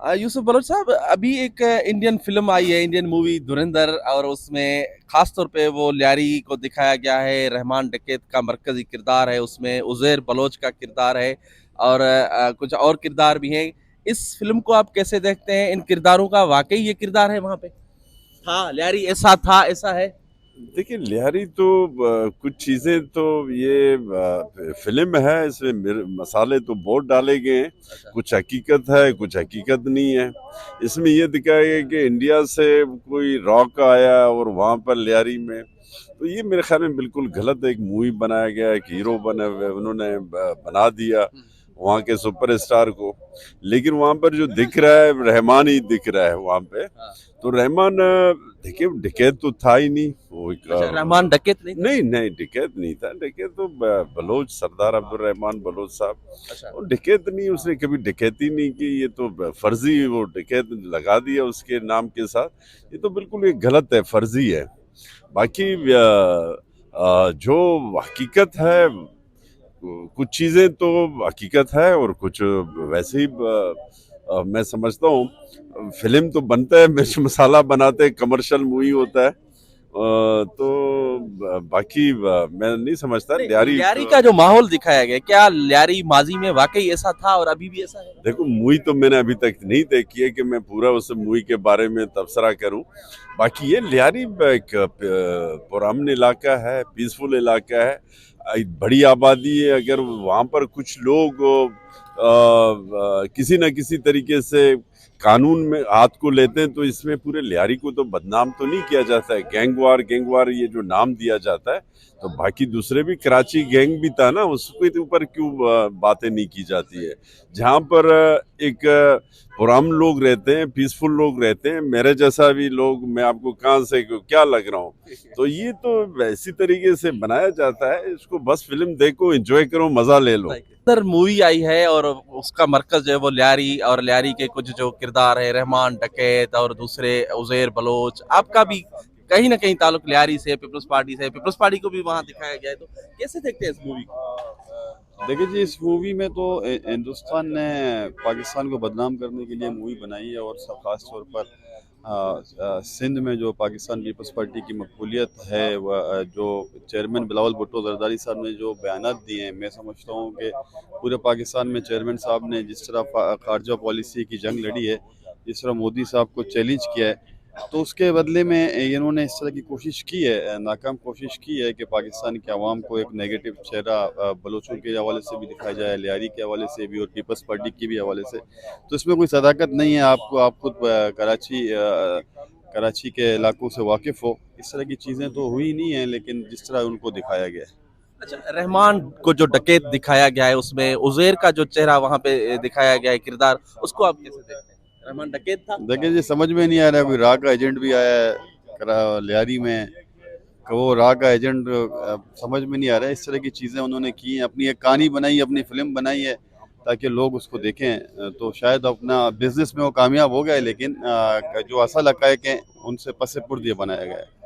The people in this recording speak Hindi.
यूसुफ बलोच साहब, अभी एक इंडियन फिल्म आई है, इंडियन मूवी धुरंधर, और उसमें खास तौर पे वो ल्यारी को दिखाया गया है। रहमान डकैत का मरकजी किरदार है उसमें, उज़ैर बलोच का किरदार है, और कुछ और किरदार भी हैं। इस फिल्म को आप कैसे देखते हैं? इन किरदारों का वाकई ये किरदार है वहां पे? था ल्यारी ऐसा था, ऐसा है? देखिए, लिहारी तो कुछ चीज़ें तो ये फिल्म है, इसमें मसाले तो बहुत डाले गए हैं। अच्छा। कुछ हकीकत है, कुछ हकीकत नहीं है। इसमें ये दिखाया गया कि इंडिया से कोई रॉक आया और वहाँ पर लिहारी में, तो ये मेरे ख्याल में बिल्कुल गलत एक मूवी बनाया गया, एक हीरो बने हुए उन्होंने बना दिया वहाँ के सुपरस्टार को। लेकिन वहाँ पर जो दिख रहा है, रहमान ही दिख रहा है वहाँ पे। हाँ। तो रहमान देखिए, डकैत तो था ही नहीं वो एक अच्छा, रहमान डकैत नहीं था? नहीं नहीं, डकैत नहीं था। डकैत तो बलोच, सरदार अब्दुल रहमान बलोच साहब। अच्छा। और डकैत नहीं, उसने कभी डकैती नहीं की। ये तो फर्जी वो डकैत लगा दिया उसके नाम के साथ। ये तो बिल्कुल एक गलत है, फर्जी है। बाकी जो हकीकत है, कुछ चीज़ें तो हकीकत है और कुछ वैसे ही मैं समझता हूँ फिल्म तो बनता है, मिर्च मसाला बनाते हैं, कमर्शियल मूवी होता है। तो बाकी मैं नहीं समझता नहीं, ल्यारी ल्यारी का जो माहौल दिखाया गया, क्या ल्यारी माजी में वाकई ऐसा था और अभी भी ऐसा है? देखो, मूवी तो मैंने अभी तक नहीं देखी है कि मैं पूरा उस मूवी के बारे में तबसरा करूं। बाकी ये लियारी एक पुरान इलाका है, पीसफुल इलाका है, एक बड़ी आबादी है। अगर वहाँ पर कुछ लोग किसी न किसी तरीके से कानून में हाथ को लेते हैं, तो इसमें पूरे लियारी को तो बदनाम तो नहीं किया जाता है। गैंगवार ये जो नाम दिया जाता है, तो बाकी दूसरे भी, कराची गैंग भी था ना, उसके ऊपर क्यों बातें नहीं की जाती है? जहाँ पर एक पुरान लोग रहते हैं, पीसफुल लोग रहते हैं, मेरे जैसा भी लोग, मैं आपको कहाँ से क्या लग रहा हूँ? तो ये तो वैसी तरीके से बनाया जाता है। इसको बस फिल्म देखो, एंजॉय करो, मजा ले लो। सर, मूवी आई है और उसका मरकज जो है वो ल्यारी, और ल्यारी के कुछ जो किरदार है, रहमान डकैत और दूसरे उज़ैर बलोच, आपका भी कहीं ना कहीं ताल्लुक ल्यारी से, पीपल्स पार्टी से, पीपल्स पार्टी को भी वहां दिखाया गया है, तो कैसे देखते हैं इस मूवी को? देखिए जी, इस मूवी में तो हिंदुस्तान ने पाकिस्तान को बदनाम करने के लिए मूवी बनाई है। और ख़ास तौर पर सिंध में जो पाकिस्तान पीपल्स पार्टी की मकबूलियत है, वह जो चेयरमैन बिलावल भुट्टो जरदारी साहब ने जो बयानात दिए हैं, मैं समझता हूँ कि पूरे पाकिस्तान में चेयरमैन साहब ने जिस तरह खारजा पॉलिसी की जंग लड़ी है, जिस तरह मोदी साहब को चैलेंज किया है, तो उसके बदले में इन्होंने इस तरह की कोशिश की है, नाकाम कोशिश की है कि पाकिस्तान के अवाम को एक नेगेटिव चेहरा बलोचों के हवाले से भी दिखाया जाए, लियारी के हवाले से भी और पीपल्स पार्टी के भी हवाले से। तो इसमें कोई सदाकत नहीं है। आप खुद कराची के इलाकों से वाकिफ़ हो, इस तरह की चीज़ें तो हुई नहीं है, लेकिन जिस तरह उनको दिखाया गया है। अच्छा, रहमान को जो डकैत दिखाया गया है, उसमें उज़ैर का जो चेहरा वहां पे दिखाया गया है, किरदार, उसको आप कैसे देखते हैं? रहमान डकैत था? देखिए जी, समझ में नहीं आ रहा है, कोई राह का एजेंट भी आया है लियारी में, कि वो राह का एजेंट समझ में नहीं आ रहा है। इस तरह की चीज़ें उन्होंने की हैं, अपनी एक कहानी बनाई, अपनी फिल्म बनाई है ताकि लोग उसको देखें। तो शायद अपना बिजनेस में वो कामयाब हो गए, लेकिन जो असल हक़ाइक़ हैं उनसे पसे पुर्द ये बनाया गया है।